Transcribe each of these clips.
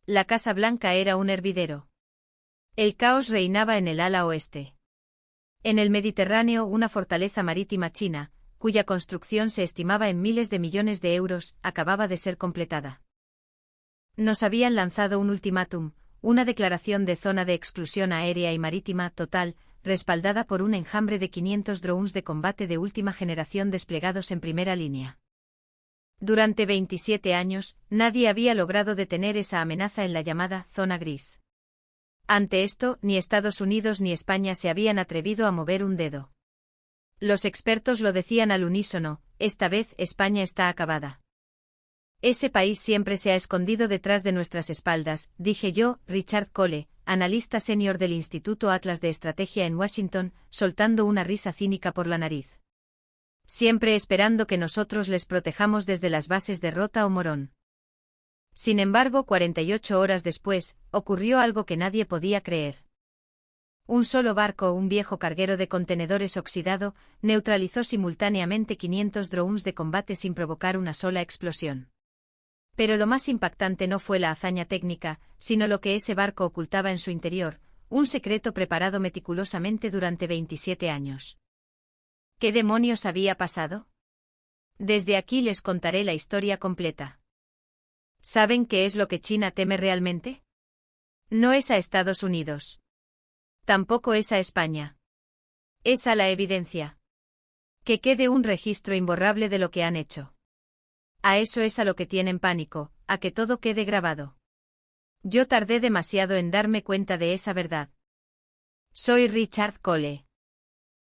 La Casa Blanca era un hervidero. El caos reinaba en el ala oeste. En el Mediterráneo, una fortaleza marítima china, cuya construcción se estimaba en miles de millones de euros, acababa de ser completada. Nos habían lanzado un ultimátum, una declaración de zona de exclusión aérea y marítima total, respaldada por un enjambre de 500 drones de combate de última generación desplegados en primera línea. Durante 27 años, nadie había logrado detener esa amenaza en la llamada zona gris. Ante esto, ni Estados Unidos ni España se habían atrevido a mover un dedo. Los expertos lo decían al unísono: esta vez España está acabada. Ese país siempre se ha escondido detrás de nuestras espaldas, dije yo, Richard Cole, analista senior del Instituto Atlas de Estrategia en Washington, soltando una risa cínica por la nariz. Siempre esperando que nosotros les protejamos desde las bases de Rota o Morón. Sin embargo, 48 horas después, ocurrió algo que nadie podía creer. Un solo barco, un viejo carguero de contenedores oxidado, neutralizó simultáneamente 500 drones de combate sin provocar una sola explosión. Pero lo más impactante no fue la hazaña técnica, sino lo que ese barco ocultaba en su interior, un secreto preparado meticulosamente durante 27 años. ¿Qué demonios había pasado? Desde aquí les contaré la historia completa. ¿Saben qué es lo que China teme realmente? No es a Estados Unidos. Tampoco es a España. Es a la evidencia. Que quede un registro imborrable de lo que han hecho. A eso es a lo que tienen pánico, a que todo quede grabado. Yo tardé demasiado en darme cuenta de esa verdad. Soy Richard Cole.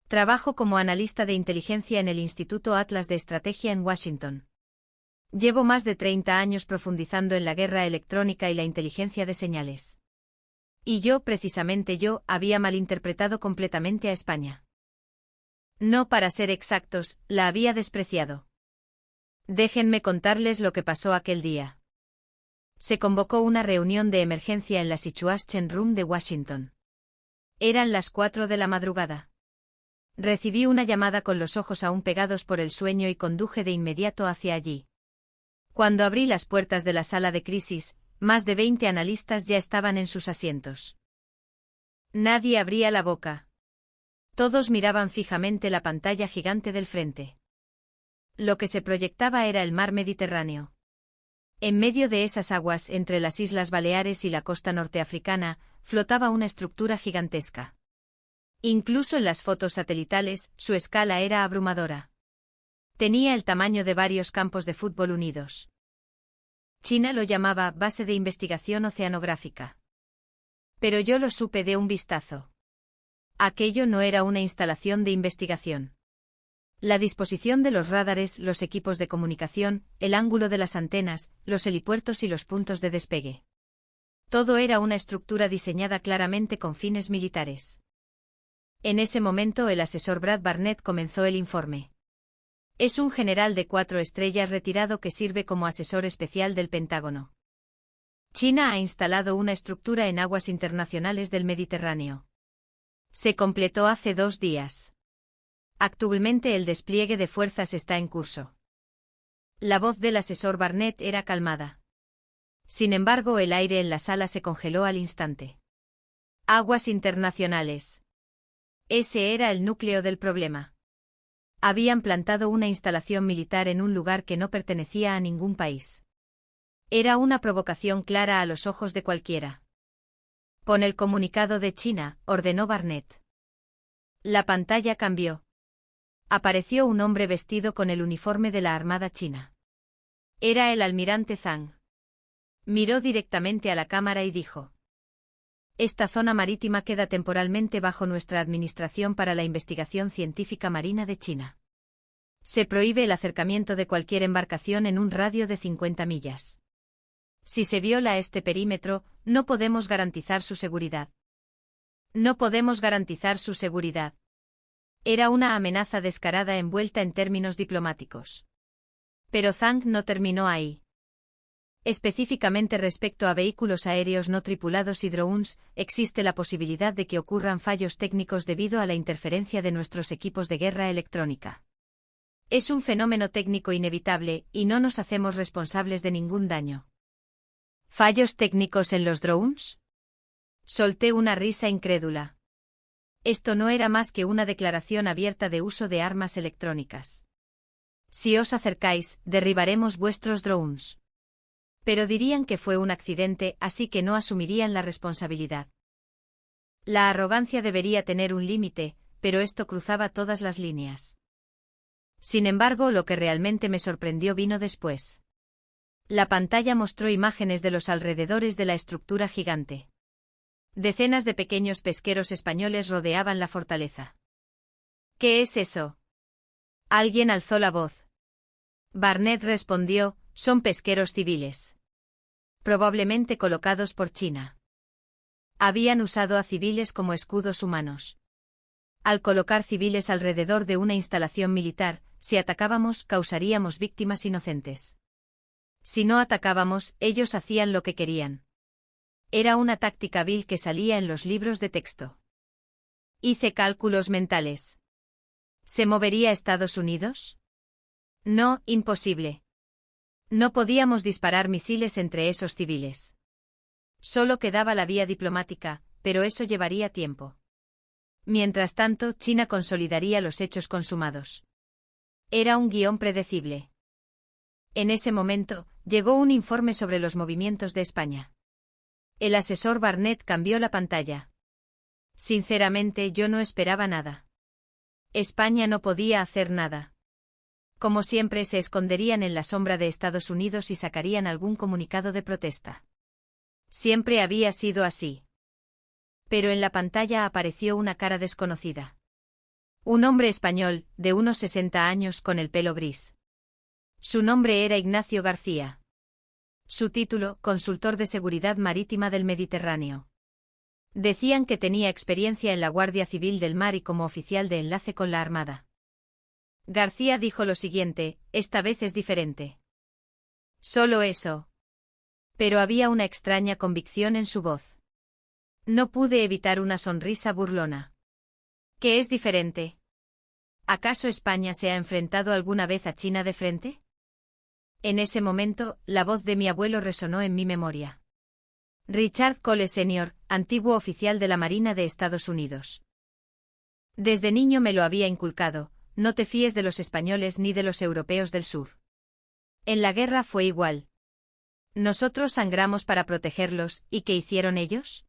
Trabajo como analista de inteligencia en el Instituto Atlas de Estrategia en Washington. Llevo más de 30 años profundizando en la guerra electrónica y la inteligencia de señales. Y yo, precisamente yo, había malinterpretado completamente a España. No, para ser exactos, la había despreciado. Déjenme contarles lo que pasó aquel día. Se convocó una reunión de emergencia en la Situation Room de Washington. Eran las 4 de la madrugada. Recibí una llamada con los ojos aún pegados por el sueño y conduje de inmediato hacia allí. Cuando abrí las puertas de la sala de crisis, más de 20 analistas ya estaban en sus asientos. Nadie abría la boca. Todos miraban fijamente la pantalla gigante del frente. Lo que se proyectaba era el mar Mediterráneo. En medio de esas aguas, entre las Islas Baleares y la costa norteafricana, flotaba una estructura gigantesca. Incluso en las fotos satelitales, su escala era abrumadora. Tenía el tamaño de varios campos de fútbol unidos. China lo llamaba Base de Investigación Oceanográfica. Pero yo lo supe de un vistazo. Aquello no era una instalación de investigación. La disposición de los radares, los equipos de comunicación, el ángulo de las antenas, los helipuertos y los puntos de despegue. Todo era una estructura diseñada claramente con fines militares. En ese momento el asesor Brad Barnett comenzó el informe. Es un general de 4 estrellas retirado que sirve como asesor especial del Pentágono. China ha instalado una estructura en aguas internacionales del Mediterráneo. Se completó hace 2 días. Actualmente el despliegue de fuerzas está en curso. La voz del asesor Barnett era calmada. Sin embargo, el aire en la sala se congeló al instante. Aguas internacionales. Ese era el núcleo del problema. Habían plantado una instalación militar en un lugar que no pertenecía a ningún país. Era una provocación clara a los ojos de cualquiera. Pon el comunicado de China, ordenó Barnett. La pantalla cambió. Apareció un hombre vestido con el uniforme de la Armada China. Era el almirante Zhang. Miró directamente a la cámara y dijo: Esta zona marítima queda temporalmente bajo nuestra administración para la investigación científica marina de China. Se prohíbe el acercamiento de cualquier embarcación en un radio de 50 millas. Si se viola este perímetro, no podemos garantizar su seguridad. No podemos garantizar su seguridad. Era una amenaza descarada envuelta en términos diplomáticos. Pero Zhang no terminó ahí. Específicamente respecto a vehículos aéreos no tripulados y drones, existe la posibilidad de que ocurran fallos técnicos debido a la interferencia de nuestros equipos de guerra electrónica. Es un fenómeno técnico inevitable, y no nos hacemos responsables de ningún daño. ¿Fallos técnicos en los drones? Solté una risa incrédula. Esto no era más que una declaración abierta de uso de armas electrónicas. Si os acercáis, derribaremos vuestros drones. Pero dirían que fue un accidente, así que no asumirían la responsabilidad. La arrogancia debería tener un límite, pero esto cruzaba todas las líneas. Sin embargo, lo que realmente me sorprendió vino después. La pantalla mostró imágenes de los alrededores de la estructura gigante. Decenas de pequeños pesqueros españoles rodeaban la fortaleza. ¿Qué es eso? Alguien alzó la voz. Barnett respondió, son pesqueros civiles. Probablemente colocados por China. Habían usado a civiles como escudos humanos. Al colocar civiles alrededor de una instalación militar, si atacábamos, causaríamos víctimas inocentes. Si no atacábamos, ellos hacían lo que querían. Era una táctica vil que salía en los libros de texto. Hice cálculos mentales. ¿Se movería Estados Unidos? No, imposible. No podíamos disparar misiles entre esos civiles. Solo quedaba la vía diplomática, pero eso llevaría tiempo. Mientras tanto, China consolidaría los hechos consumados. Era un guión predecible. En ese momento, llegó un informe sobre los movimientos de España. El asesor Barnett cambió la pantalla. Sinceramente, yo no esperaba nada. España no podía hacer nada. Como siempre, se esconderían en la sombra de Estados Unidos y sacarían algún comunicado de protesta. Siempre había sido así. Pero en la pantalla apareció una cara desconocida. Un hombre español, de unos 60 años, con el pelo gris. Su nombre era Ignacio García. Su título, consultor de seguridad marítima del Mediterráneo. Decían que tenía experiencia en la Guardia Civil del Mar y como oficial de enlace con la Armada. García dijo lo siguiente, esta vez es diferente. Solo eso. Pero había una extraña convicción en su voz. No pude evitar una sonrisa burlona. ¿Qué es diferente? ¿Acaso España se ha enfrentado alguna vez a China de frente? En ese momento, la voz de mi abuelo resonó en mi memoria. Richard Cole Sr., antiguo oficial de la Marina de Estados Unidos. Desde niño me lo había inculcado, no te fíes de los españoles ni de los europeos del sur. En la guerra fue igual. Nosotros sangramos para protegerlos, ¿y qué hicieron ellos?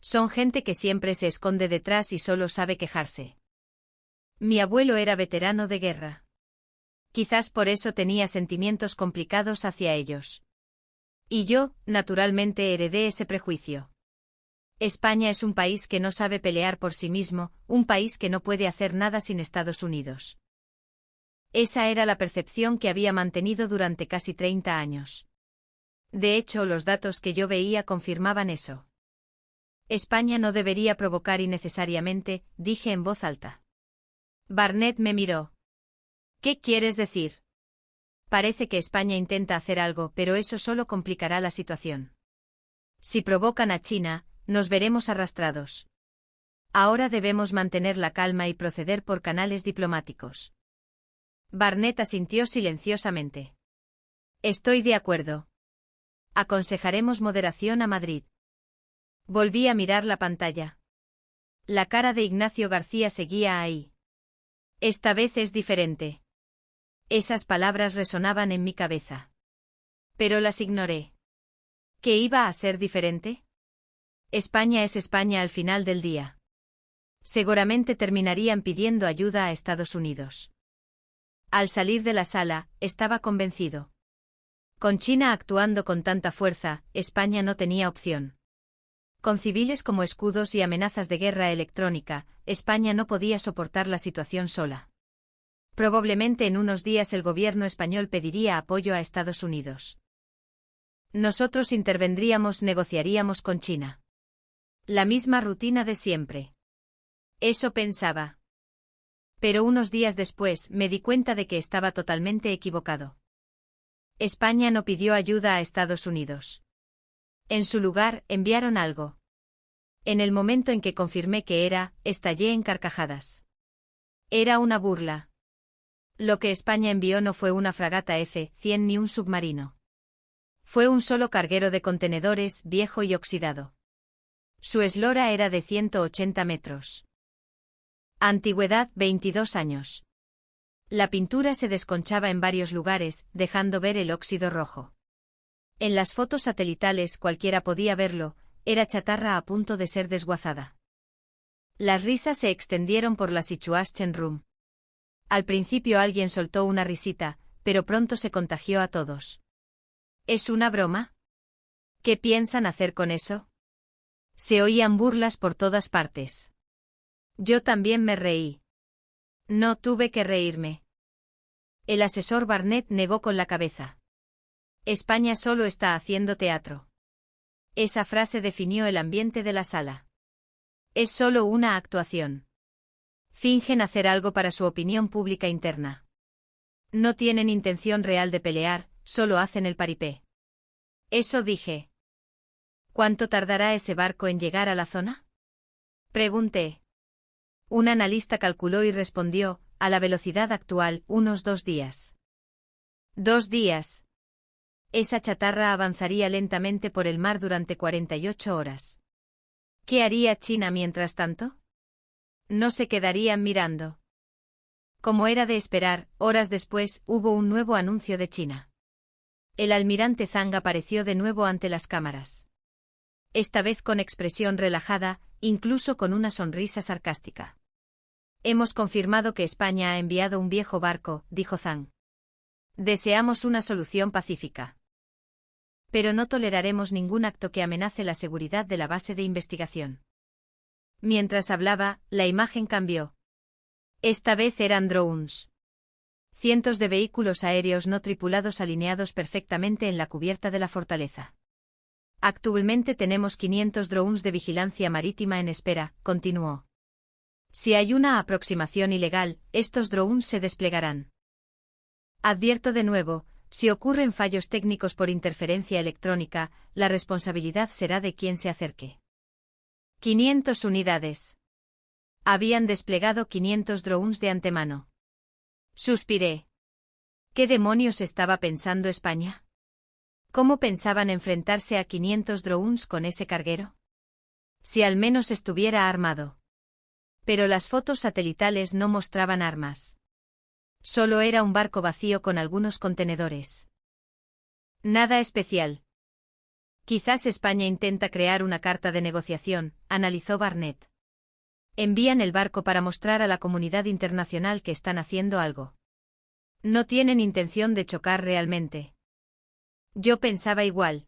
Son gente que siempre se esconde detrás y solo sabe quejarse. Mi abuelo era veterano de guerra. Quizás por eso tenía sentimientos complicados hacia ellos. Y yo, naturalmente, heredé ese prejuicio. España es un país que no sabe pelear por sí mismo, un país que no puede hacer nada sin Estados Unidos. Esa era la percepción que había mantenido durante casi 30 años. De hecho, los datos que yo veía confirmaban eso. España no debería provocar innecesariamente, dije en voz alta. Barnett me miró. ¿Qué quieres decir? Parece que España intenta hacer algo, pero eso solo complicará la situación. Si provocan a China, nos veremos arrastrados. Ahora debemos mantener la calma y proceder por canales diplomáticos. Barnett asintió silenciosamente. Estoy de acuerdo. Aconsejaremos moderación a Madrid. Volví a mirar la pantalla. La cara de Ignacio García seguía ahí. Esta vez es diferente. Esas palabras resonaban en mi cabeza. Pero las ignoré. ¿Qué iba a ser diferente? España es España al final del día. Seguramente terminarían pidiendo ayuda a Estados Unidos. Al salir de la sala, estaba convencido. Con China actuando con tanta fuerza, España no tenía opción. Con civiles como escudos y amenazas de guerra electrónica, España no podía soportar la situación sola. Probablemente en unos días el gobierno español pediría apoyo a Estados Unidos. Nosotros intervendríamos, negociaríamos con China. La misma rutina de siempre. Eso pensaba. Pero unos días después me di cuenta de que estaba totalmente equivocado. España no pidió ayuda a Estados Unidos. En su lugar, enviaron algo. En el momento en que confirmé que era, estallé en carcajadas. Era una burla. Lo que España envió no fue una fragata F-100 ni un submarino. Fue un solo carguero de contenedores, viejo y oxidado. Su eslora era de 180 metros. Antigüedad, 22 años. La pintura se desconchaba en varios lugares, dejando ver el óxido rojo. En las fotos satelitales cualquiera podía verlo, era chatarra a punto de ser desguazada. Las risas se extendieron por la Situation Room. Al principio alguien soltó una risita, pero pronto se contagió a todos. ¿Es una broma? ¿Qué piensan hacer con eso? Se oían burlas por todas partes. Yo también me reí. No tuve que reírme. El asesor Barnett negó con la cabeza. España solo está haciendo teatro. Esa frase definió el ambiente de la sala. Es solo una actuación. Fingen hacer algo para su opinión pública interna. No tienen intención real de pelear, solo hacen el paripé. Eso dije. ¿Cuánto tardará ese barco en llegar a la zona? Pregunté. Un analista calculó y respondió, a la velocidad actual, unos 2 días. 2 días. Esa chatarra avanzaría lentamente por el mar durante 48 horas. ¿Qué haría China mientras tanto? No se quedarían mirando. Como era de esperar, horas después, hubo un nuevo anuncio de China. El almirante Zhang apareció de nuevo ante las cámaras. Esta vez con expresión relajada, incluso con una sonrisa sarcástica. Hemos confirmado que España ha enviado un viejo barco, dijo Zhang. Deseamos una solución pacífica. Pero no toleraremos ningún acto que amenace la seguridad de la base de investigación. Mientras hablaba, la imagen cambió. Esta vez eran drones. Cientos de vehículos aéreos no tripulados alineados perfectamente en la cubierta de la fortaleza. Actualmente tenemos 500 drones de vigilancia marítima en espera, continuó. Si hay una aproximación ilegal, estos drones se desplegarán. Advierto de nuevo, si ocurren fallos técnicos por interferencia electrónica, la responsabilidad será de quien se acerque. 500 unidades. Habían desplegado 500 drones de antemano. Suspiré. ¿Qué demonios estaba pensando España? ¿Cómo pensaban enfrentarse a 500 drones con ese carguero? Si al menos estuviera armado. Pero las fotos satelitales no mostraban armas. Solo era un barco vacío con algunos contenedores. Nada especial. Quizás España intenta crear una carta de negociación, analizó Barnett. Envían el barco para mostrar a la comunidad internacional que están haciendo algo. No tienen intención de chocar realmente. Yo pensaba igual.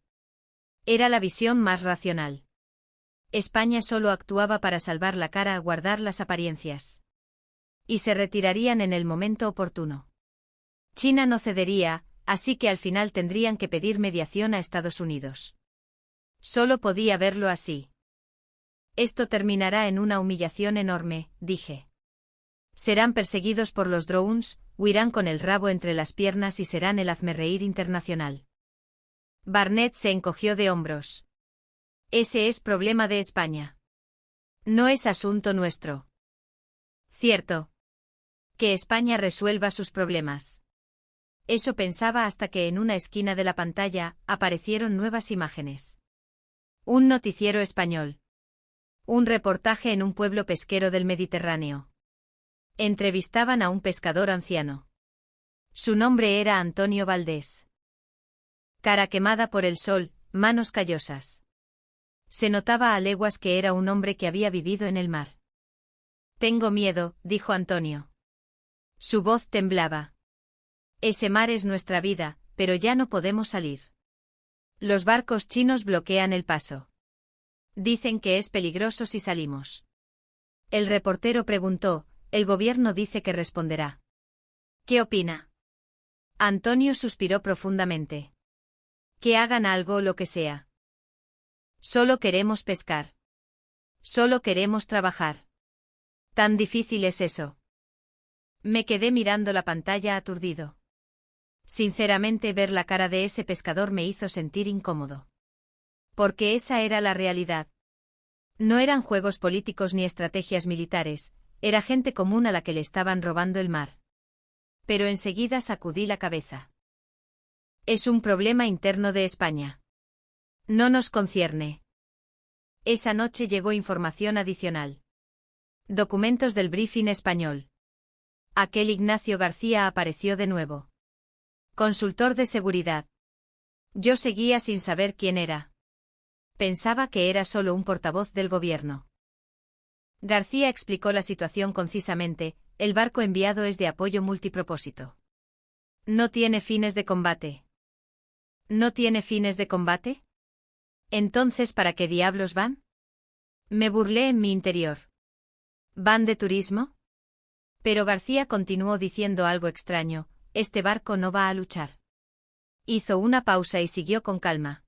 Era la visión más racional. España solo actuaba para salvar la cara a guardar las apariencias. Y se retirarían en el momento oportuno. China no cedería, así que al final tendrían que pedir mediación a Estados Unidos. Solo podía verlo así. Esto terminará en una humillación enorme, dije. Serán perseguidos por los drones, huirán con el rabo entre las piernas y serán el hazmerreír internacional. Barnett se encogió de hombros. Ese es problema de España. No es asunto nuestro. Cierto. Que España resuelva sus problemas. Eso pensaba hasta que en una esquina de la pantalla aparecieron nuevas imágenes. Un noticiero español. Un reportaje en un pueblo pesquero del Mediterráneo. Entrevistaban a un pescador anciano. Su nombre era Antonio Valdés. Cara quemada por el sol, manos callosas. Se notaba a leguas que era un hombre que había vivido en el mar. Tengo miedo, dijo Antonio. Su voz temblaba. Ese mar es nuestra vida, pero ya no podemos salir. Los barcos chinos bloquean el paso. Dicen que es peligroso si salimos. El reportero preguntó, el gobierno dice que responderá. ¿Qué opina? Antonio suspiró profundamente. Que hagan algo o lo que sea. Solo queremos pescar. Solo queremos trabajar. ¿Tan difícil es eso? Me quedé mirando la pantalla aturdido. Sinceramente, ver la cara de ese pescador me hizo sentir incómodo. Porque esa era la realidad. No eran juegos políticos ni estrategias militares, era gente común a la que le estaban robando el mar. Pero enseguida sacudí la cabeza. Es un problema interno de España. No nos concierne. Esa noche llegó información adicional. Documentos del briefing español. Aquel Ignacio García apareció de nuevo. Consultor de seguridad. Yo seguía sin saber quién era. Pensaba que era solo un portavoz del gobierno. García explicó la situación concisamente: el barco enviado es de apoyo multipropósito. No tiene fines de combate. ¿No tiene fines de combate? Entonces, ¿para qué diablos van? Me burlé en mi interior. ¿Van de turismo? Pero García continuó diciendo algo extraño: este barco no va a luchar. Hizo una pausa y siguió con calma.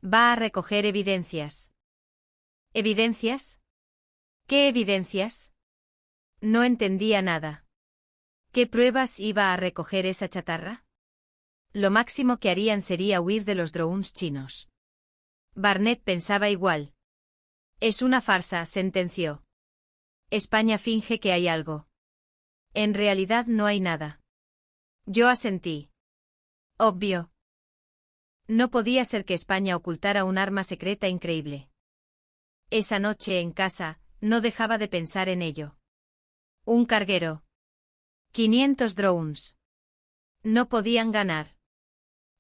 Va a recoger evidencias. ¿Evidencias? ¿Qué evidencias? No entendía nada. ¿Qué pruebas iba a recoger esa chatarra? Lo máximo que harían sería huir de los drones chinos. Barnett pensaba igual. Es una farsa, sentenció. España finge que hay algo. En realidad no hay nada. Yo asentí. Obvio. No podía ser que España ocultara un arma secreta increíble. Esa noche en casa, no dejaba de pensar en ello. Un carguero. 500 drones. No podían ganar.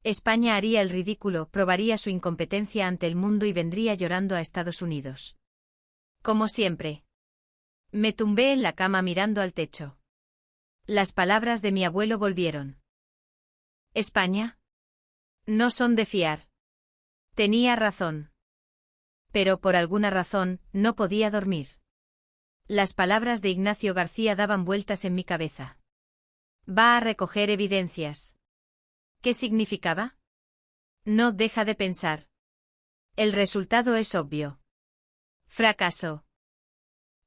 España haría el ridículo, probaría su incompetencia ante el mundo y vendría llorando a Estados Unidos. Como siempre. Me tumbé en la cama mirando al techo. Las palabras de mi abuelo volvieron. ¿España? No son de fiar. Tenía razón. Pero por alguna razón, no podía dormir. Las palabras de Ignacio García daban vueltas en mi cabeza. Va a recoger evidencias. ¿Qué significaba? No deja de pensar. El resultado es obvio. Fracaso.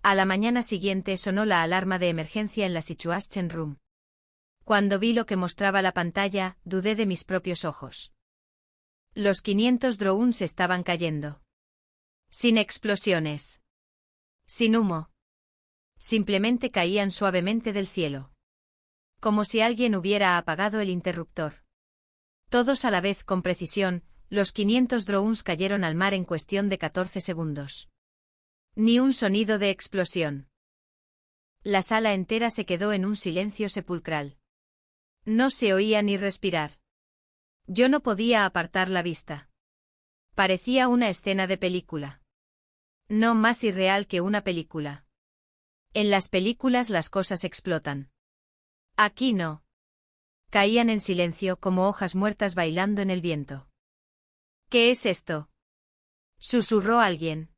A la mañana siguiente sonó la alarma de emergencia en la Situation Room. Cuando vi lo que mostraba la pantalla, dudé de mis propios ojos. Los 500 drones estaban cayendo. Sin explosiones. Sin humo. Simplemente caían suavemente del cielo. Como si alguien hubiera apagado el interruptor. Todos a la vez con precisión, los 500 drones cayeron al mar en cuestión de 14 segundos. Ni un sonido de explosión. La sala entera se quedó en un silencio sepulcral. No se oía ni respirar. Yo no podía apartar la vista. Parecía una escena de película. No más irreal que una película. En las películas las cosas explotan. Aquí no. Caían en silencio como hojas muertas bailando en el viento. ¿Qué es esto? Susurró alguien.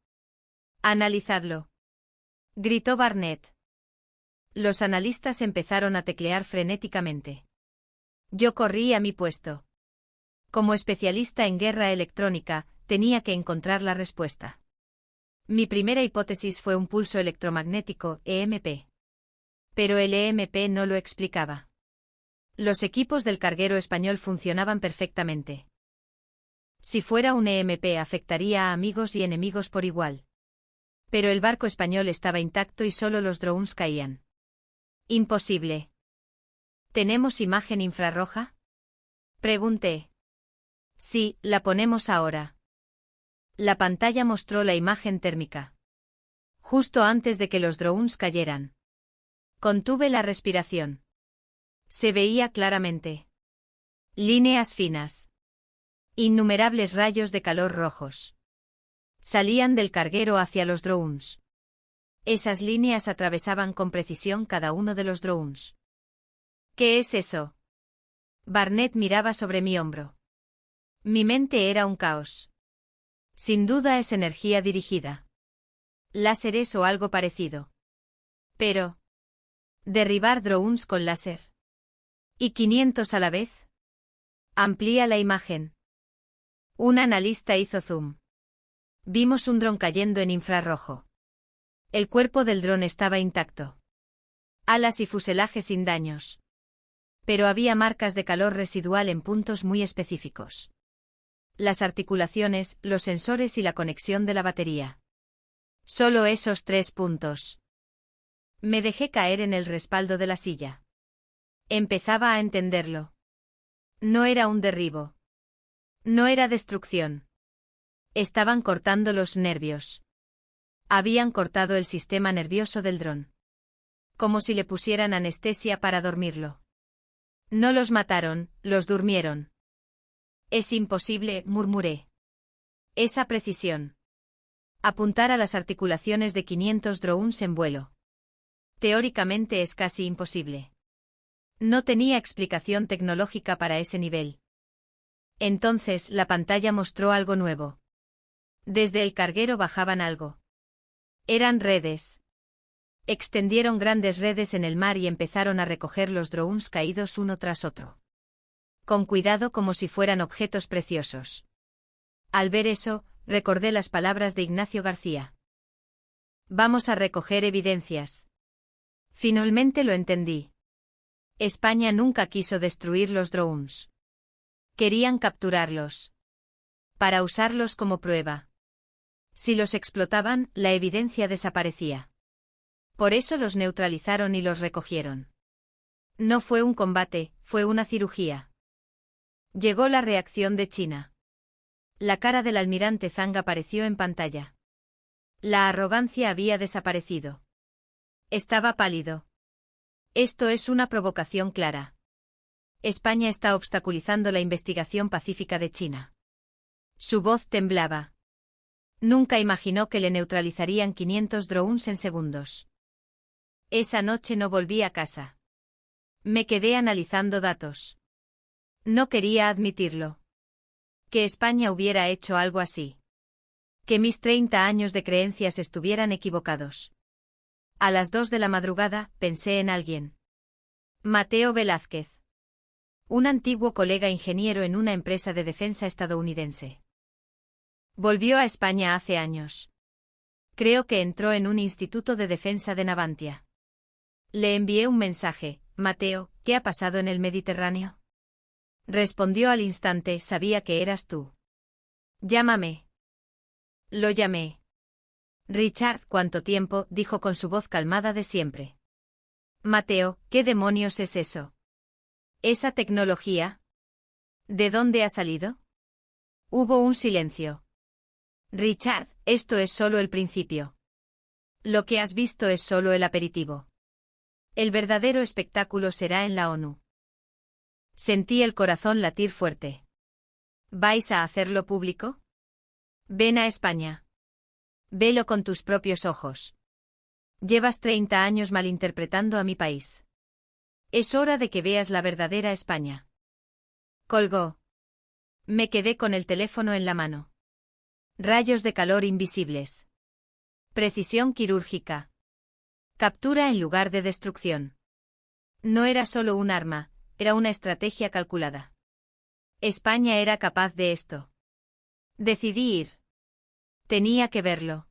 Analizadlo. Gritó Barnett. Los analistas empezaron a teclear frenéticamente. Yo corrí a mi puesto. Como especialista en guerra electrónica, tenía que encontrar la respuesta. Mi primera hipótesis fue un pulso electromagnético, EMP. Pero el EMP no lo explicaba. Los equipos del carguero español funcionaban perfectamente. Si fuera un EMP afectaría a amigos y enemigos por igual. Pero el barco español estaba intacto y solo los drones caían. Imposible. ¿Tenemos imagen infrarroja? Pregunté. Sí, la ponemos ahora. La pantalla mostró la imagen térmica. Justo antes de que los drones cayeran. Contuve la respiración. Se veía claramente. Líneas finas. Innumerables rayos de calor rojos. Salían del carguero hacia los drones. Esas líneas atravesaban con precisión cada uno de los drones. ¿Qué es eso? Barnett miraba sobre mi hombro. Mi mente era un caos. Sin duda es energía dirigida. Láseres o algo parecido. Pero... derribar drones con láser. ¿Y 500 a la vez? Amplía la imagen. Un analista hizo zoom. Vimos un dron cayendo en infrarrojo. El cuerpo del dron estaba intacto. Alas y fuselaje sin daños. Pero había marcas de calor residual en puntos muy específicos. Las articulaciones, los sensores y la conexión de la batería. Solo esos 3 puntos. Me dejé caer en el respaldo de la silla. Empezaba a entenderlo. No era un derribo. No era destrucción. Estaban cortando los nervios. Habían cortado el sistema nervioso del dron. Como si le pusieran anestesia para dormirlo. No los mataron, los durmieron. Es imposible, murmuré. Esa precisión. Apuntar a las articulaciones de 500 drones en vuelo. Teóricamente es casi imposible. No tenía explicación tecnológica para ese nivel. Entonces la pantalla mostró algo nuevo. Desde el carguero bajaban algo. Eran redes. Extendieron grandes redes en el mar y empezaron a recoger los drones caídos uno tras otro. Con cuidado como si fueran objetos preciosos. Al ver eso, recordé las palabras de Ignacio García. Vamos a recoger evidencias. Finalmente lo entendí. España nunca quiso destruir los drones. Querían capturarlos. Para usarlos como prueba. Si los explotaban, la evidencia desaparecía. Por eso los neutralizaron y los recogieron. No fue un combate, fue una cirugía. Llegó la reacción de China. La cara del almirante Zhang apareció en pantalla. La arrogancia había desaparecido. Estaba pálido. Esto es una provocación clara. España está obstaculizando la investigación pacífica de China. Su voz temblaba. Nunca imaginó que le neutralizarían 500 drones en segundos. Esa noche no volví a casa. Me quedé analizando datos. No quería admitirlo. Que España hubiera hecho algo así. Que mis 30 años de creencias estuvieran equivocados. A las 2 de la madrugada, pensé en alguien. Mateo Velázquez. Un antiguo colega ingeniero en una empresa de defensa estadounidense. Volvió a España hace años. Creo que entró en un instituto de defensa de Navantia. Le envié un mensaje. Mateo, ¿qué ha pasado en el Mediterráneo? Respondió al instante, sabía que eras tú. Llámame. Lo llamé. Richard, ¿cuánto tiempo?, dijo con su voz calmada de siempre. Mateo, ¿qué demonios es eso? ¿Esa tecnología? ¿De dónde ha salido? Hubo un silencio. Richard, esto es solo el principio. Lo que has visto es solo el aperitivo. El verdadero espectáculo será en la ONU. Sentí el corazón latir fuerte. ¿Vais a hacerlo público? Ven a España. Velo con tus propios ojos. Llevas 30 años malinterpretando a mi país. Es hora de que veas la verdadera España. Colgó. Me quedé con el teléfono en la mano. Rayos de calor invisibles. Precisión quirúrgica. Captura en lugar de destrucción. No era solo un arma, era una estrategia calculada. España era capaz de esto. Decidí ir. Tenía que verlo.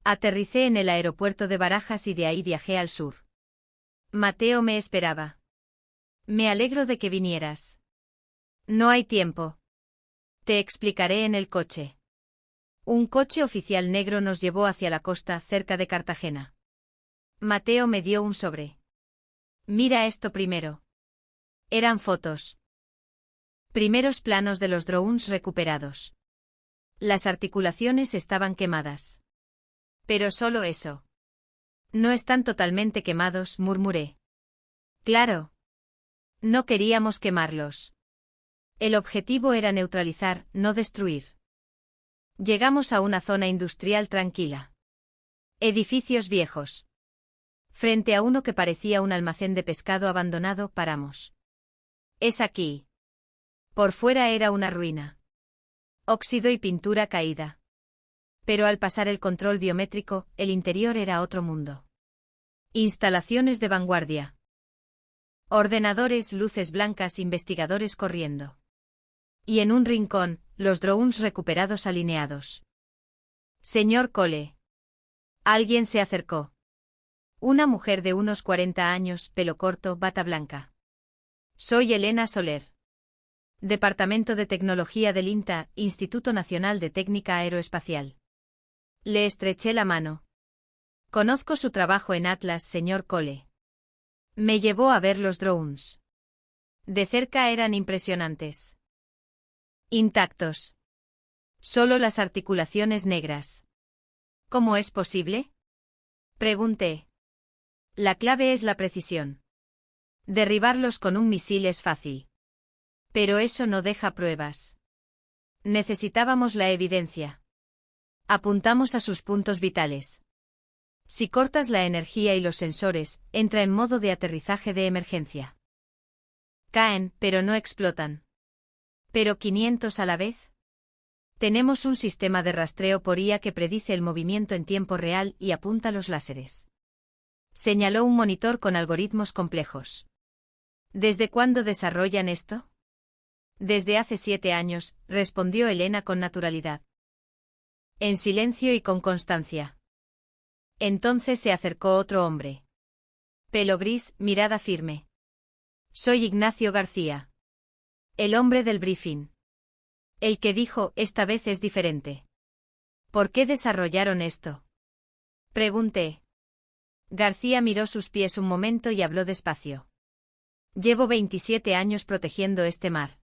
Aterricé en el aeropuerto de Barajas y de ahí viajé al sur. Mateo me esperaba. Me alegro de que vinieras. No hay tiempo. Te explicaré en el coche. Un coche oficial negro nos llevó hacia la costa, cerca de Cartagena. Mateo me dio un sobre. Mira esto primero. Eran fotos. Primeros planos de los drones recuperados. Las articulaciones estaban quemadas. Pero solo eso. No están totalmente quemados, murmuré. Claro. No queríamos quemarlos. El objetivo era neutralizar, no destruir. Llegamos a una zona industrial tranquila. Edificios viejos. Frente a uno que parecía un almacén de pescado abandonado, paramos. Es aquí. Por fuera era una ruina. Óxido y pintura caída. Pero al pasar el control biométrico, el interior era otro mundo. Instalaciones de vanguardia. Ordenadores, luces blancas, investigadores corriendo. Y en un rincón, los drones recuperados alineados. Señor Cole. Alguien se acercó. Una mujer de unos 40 años, pelo corto, bata blanca. Soy Elena Soler. Departamento de Tecnología del INTA, Instituto Nacional de Técnica Aeroespacial. Le estreché la mano. Conozco su trabajo en Atlas, señor Cole. Me llevó a ver los drones. De cerca eran impresionantes. Intactos. Solo las articulaciones negras. ¿Cómo es posible? Pregunté. La clave es la precisión. Derribarlos con un misil es fácil. Pero eso no deja pruebas. Necesitábamos la evidencia. Apuntamos a sus puntos vitales. Si cortas la energía y los sensores, entra en modo de aterrizaje de emergencia. Caen, pero no explotan. ¿Pero 500 a la vez? Tenemos un sistema de rastreo por IA que predice el movimiento en tiempo real y apunta los láseres. Señaló un monitor con algoritmos complejos. ¿Desde cuándo desarrollan esto? Desde hace 7 años, respondió Elena con naturalidad. En silencio y con constancia. Entonces se acercó otro hombre. Pelo gris, mirada firme. Soy Ignacio García. El hombre del briefing. El que dijo, esta vez es diferente. ¿Por qué desarrollaron esto? Pregunté. García miró sus pies un momento y habló despacio. Llevo 27 años protegiendo este mar.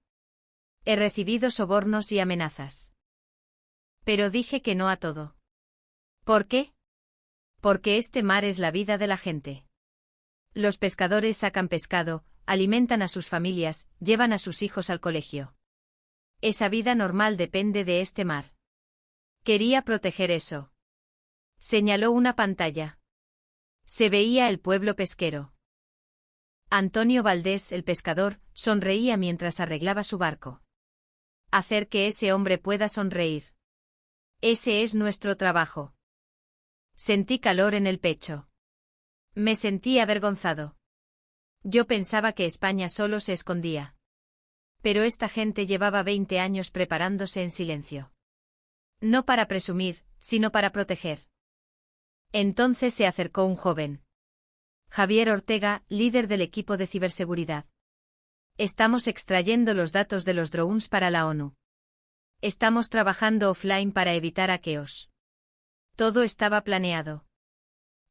He recibido sobornos y amenazas. Pero dije que no a todo. ¿Por qué? Porque este mar es la vida de la gente. Los pescadores sacan pescado, alimentan a sus familias, llevan a sus hijos al colegio. Esa vida normal depende de este mar. Quería proteger eso. Señaló una pantalla. Se veía el pueblo pesquero. Antonio Valdés, el pescador, sonreía mientras arreglaba su barco. Hacer que ese hombre pueda sonreír. Ese es nuestro trabajo. Sentí calor en el pecho. Me sentí avergonzado. Yo pensaba que España solo se escondía. Pero esta gente llevaba 20 años preparándose en silencio. No para presumir, sino para proteger. Entonces se acercó un joven. Javier Ortega, líder del equipo de ciberseguridad. Estamos extrayendo los datos de los drones para la ONU. Estamos trabajando offline para evitar hackeos. Todo estaba planeado.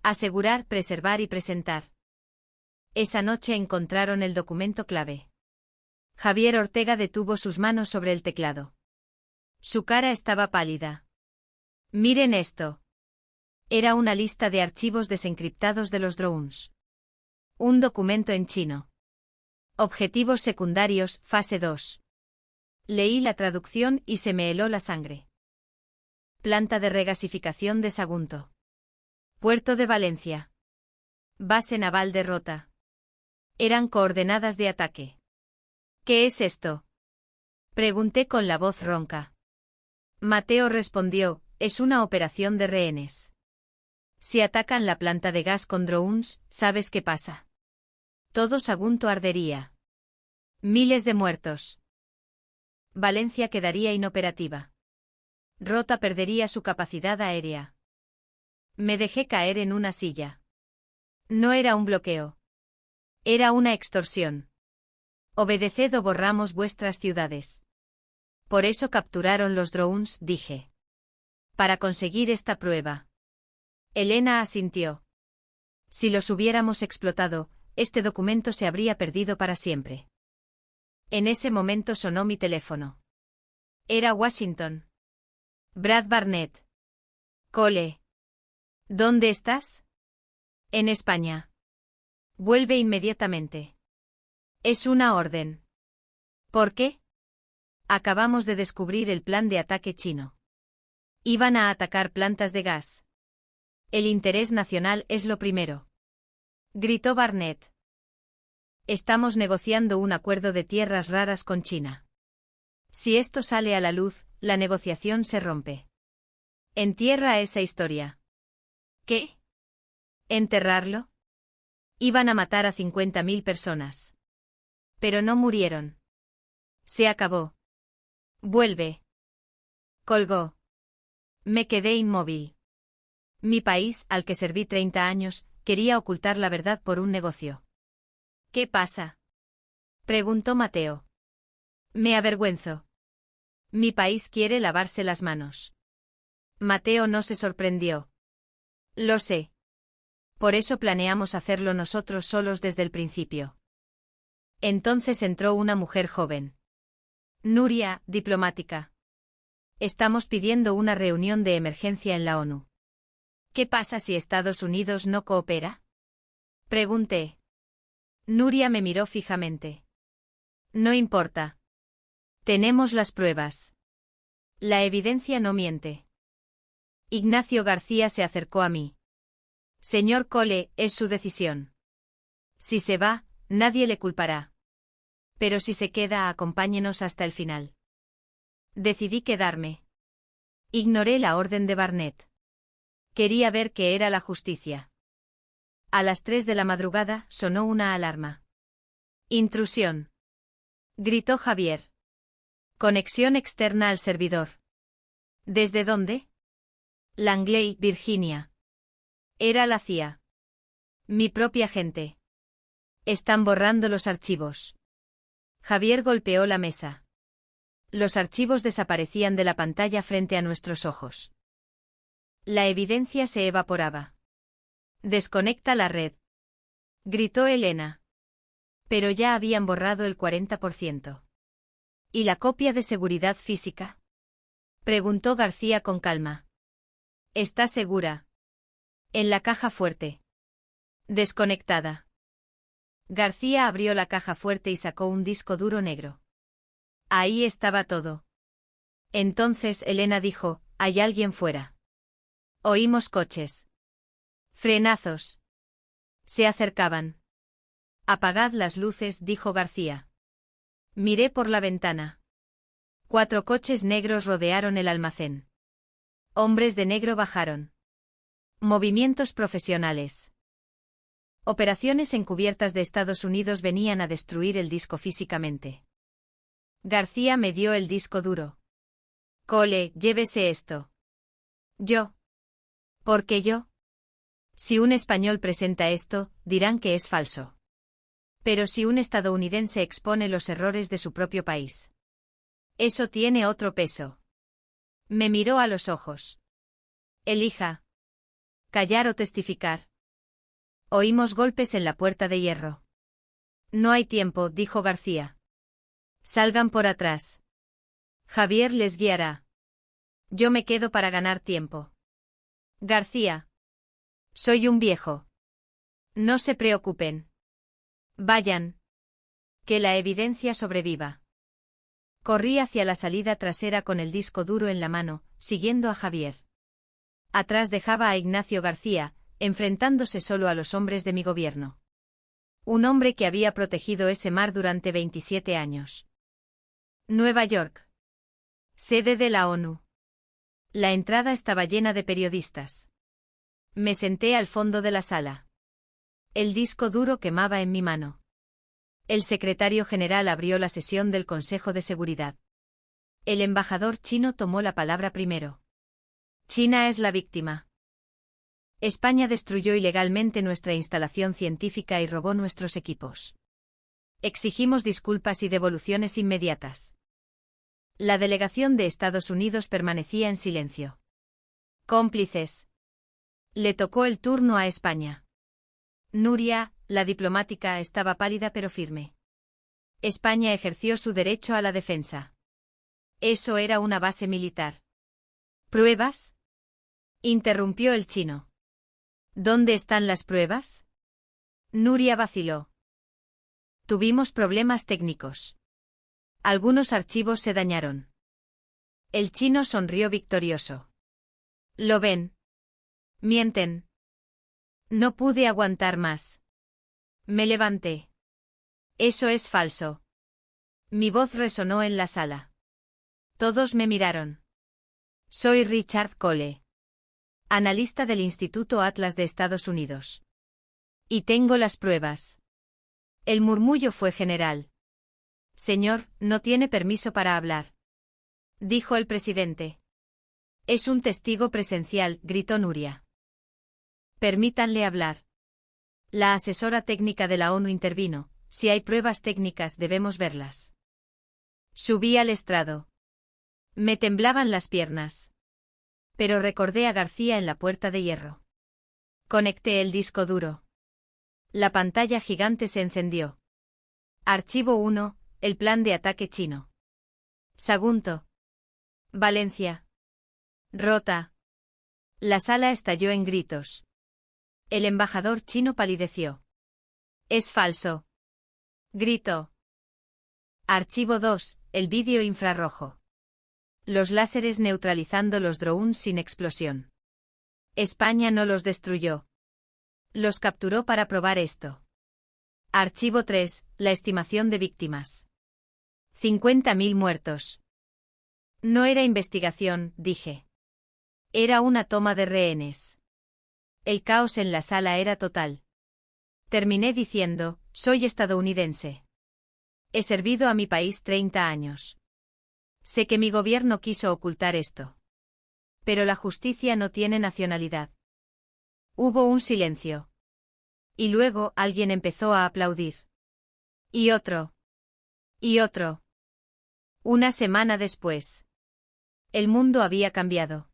Asegurar, preservar y presentar. Esa noche encontraron el documento clave. Javier Ortega detuvo sus manos sobre el teclado. Su cara estaba pálida. Miren esto. Era una lista de archivos desencriptados de los drones. Un documento en chino. Objetivos secundarios, fase 2. Leí la traducción y se me heló la sangre. Planta de regasificación de Sagunto. Puerto de Valencia. Base naval de Rota. Eran coordenadas de ataque. ¿Qué es esto? Pregunté con la voz ronca. Mateo respondió, es una operación de rehenes. Si atacan la planta de gas con drones, ¿sabes qué pasa? Todo Sagunto ardería. Miles de muertos. Valencia quedaría inoperativa. Rota perdería su capacidad aérea. Me dejé caer en una silla. No era un bloqueo. Era una extorsión. Obedeced o borramos vuestras ciudades. Por eso capturaron los drones, dije. Para conseguir esta prueba. Elena asintió. Si los hubiéramos explotado, este documento se habría perdido para siempre. En ese momento sonó mi teléfono. Era Washington. Brad Barnett. Cole. ¿Dónde estás? En España. Vuelve inmediatamente. Es una orden. ¿Por qué? Acabamos de descubrir el plan de ataque chino. Iban a atacar plantas de gas. El interés nacional es lo primero. Gritó Barnett. Estamos negociando un acuerdo de tierras raras con China. Si esto sale a la luz, la negociación se rompe. Entierra esa historia. ¿Qué? ¿Enterrarlo? Iban a matar a 50.000 personas. Pero no murieron. Se acabó. Vuelve. Colgó. Me quedé inmóvil. Mi país, al que serví 30 años, quería ocultar la verdad por un negocio. ¿Qué pasa? Preguntó Mateo. Me avergüenzo. Mi país quiere lavarse las manos. Mateo no se sorprendió. Lo sé. Por eso planeamos hacerlo nosotros solos desde el principio. Entonces entró una mujer joven. Nuria, diplomática. Estamos pidiendo una reunión de emergencia en la ONU. ¿Qué pasa si Estados Unidos no coopera? Pregunté. Nuria me miró fijamente. No importa. Tenemos las pruebas. La evidencia no miente. Ignacio García se acercó a mí. Señor Cole, es su decisión. Si se va, nadie le culpará. Pero si se queda, acompáñenos hasta el final. Decidí quedarme. Ignoré la orden de Barnett. Quería ver qué era la justicia. A las 3 de la madrugada sonó una alarma. Intrusión. Gritó Javier. Conexión externa al servidor. ¿Desde dónde? Langley, Virginia. Era la CIA. Mi propia gente. Están borrando los archivos. Javier golpeó la mesa. Los archivos desaparecían de la pantalla frente a nuestros ojos. La evidencia se evaporaba. Desconecta la red. Gritó Elena. Pero ya habían borrado el 40%. ¿Y la copia de seguridad física? Preguntó García con calma. ¿Está segura? En la caja fuerte. Desconectada. García abrió la caja fuerte y sacó un disco duro negro. Ahí estaba todo. Entonces Elena dijo, «Hay alguien fuera». Oímos coches. Frenazos. Se acercaban. «Apagad las luces», dijo García. Miré por la ventana. 4 coches negros rodearon el almacén. Hombres de negro bajaron. Movimientos profesionales. Operaciones encubiertas de Estados Unidos venían a destruir el disco físicamente. García me dio el disco duro. Cole, llévese esto. Yo. ¿Por qué yo? Si un español presenta esto, dirán que es falso. Pero si un estadounidense expone los errores de su propio país. Eso tiene otro peso. Me miró a los ojos. Elija. Callar o testificar. Oímos golpes en la puerta de hierro. No hay tiempo, dijo García. Salgan por atrás. Javier les guiará. Yo me quedo para ganar tiempo. García. Soy un viejo. No se preocupen. Vayan. Que la evidencia sobreviva. Corrí hacia la salida trasera con el disco duro en la mano, siguiendo a Javier. Atrás dejaba a Ignacio García, enfrentándose solo a los hombres de mi gobierno. Un hombre que había protegido ese mar durante 27 años. Nueva York. Sede de la ONU. La entrada estaba llena de periodistas. Me senté al fondo de la sala. El disco duro quemaba en mi mano. El secretario general abrió la sesión del Consejo de Seguridad. El embajador chino tomó la palabra primero. China es la víctima. España destruyó ilegalmente nuestra instalación científica y robó nuestros equipos. Exigimos disculpas y devoluciones inmediatas. La delegación de Estados Unidos permanecía en silencio. Cómplices. Le tocó el turno a España. Nuria, la diplomática, estaba pálida pero firme. España ejerció su derecho a la defensa. Eso era una base militar. ¿Pruebas? Interrumpió el chino. ¿Dónde están las pruebas? Nuria vaciló. Tuvimos problemas técnicos. Algunos archivos se dañaron. El chino sonrió victorioso. ¿Lo ven? Mienten. No pude aguantar más. Me levanté. Eso es falso. Mi voz resonó en la sala. Todos me miraron. Soy Richard Cole. Analista del Instituto Atlas de Estados Unidos. Y tengo las pruebas. El murmullo fue general. Señor, no tiene permiso para hablar. Dijo el presidente. Es un testigo presencial, gritó Nuria. Permítanle hablar. La asesora técnica de la ONU intervino. Si hay pruebas técnicas debemos verlas. Subí al estrado. Me temblaban las piernas. Pero recordé a García en la puerta de hierro. Conecté el disco duro. La pantalla gigante se encendió. Archivo 1, el plan de ataque chino. Sagunto. Valencia. Rota. La sala estalló en gritos. El embajador chino palideció. Es falso. Gritó. Archivo 2, el vídeo infrarrojo. Los láseres neutralizando los drones sin explosión. España no los destruyó. Los capturó para probar esto. Archivo 3, la estimación de víctimas. 50.000 muertos. No era investigación, dije. Era una toma de rehenes. El caos en la sala era total. Terminé diciendo, soy estadounidense. He servido a mi país 30 años. Sé que mi gobierno quiso ocultar esto. Pero la justicia no tiene nacionalidad. Hubo un silencio. Y luego alguien empezó a aplaudir. Y otro. Y otro. Una semana después. El mundo había cambiado.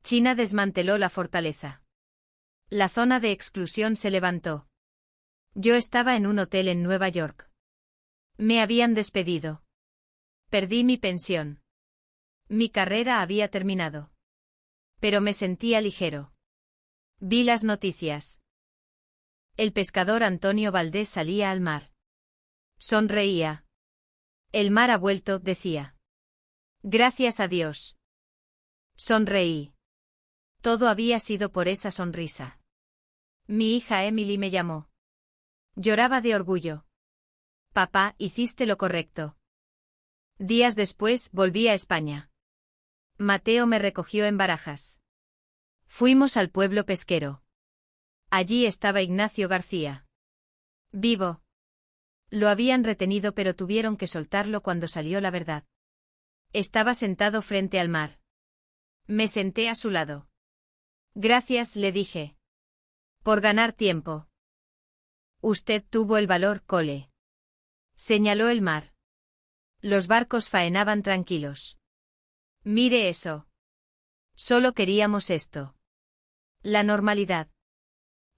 China desmanteló la fortaleza. La zona de exclusión se levantó. Yo estaba en un hotel en Nueva York. Me habían despedido. Perdí mi pensión. Mi carrera había terminado. Pero me sentía ligero. Vi las noticias. El pescador Antonio Valdés salía al mar. Sonreía. El mar ha vuelto, decía. Gracias a Dios. Sonreí. Todo había sido por esa sonrisa. Mi hija Emily me llamó. Lloraba de orgullo. Papá, hiciste lo correcto. Días después volví a España. Mateo me recogió en Barajas. Fuimos al pueblo pesquero. Allí estaba Ignacio García. Vivo. Lo habían retenido pero tuvieron que soltarlo cuando salió la verdad. Estaba sentado frente al mar. Me senté a su lado. Gracias, le dije. Por ganar tiempo. Usted tuvo el valor, Cole. Señaló el mar. Los barcos faenaban tranquilos. Mire eso. Solo queríamos esto. La normalidad.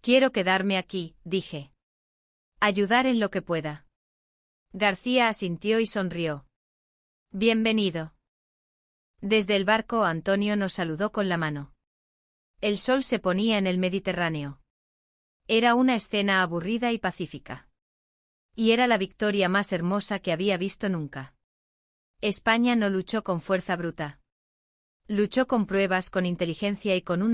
Quiero quedarme aquí, dije. Ayudar en lo que pueda. García asintió y sonrió. Bienvenido. Desde el barco Antonio nos saludó con la mano. El sol se ponía en el Mediterráneo. Era una escena aburrida y pacífica. Y era la victoria más hermosa que había visto nunca. España no luchó con fuerza bruta. Luchó con pruebas, con inteligencia y con una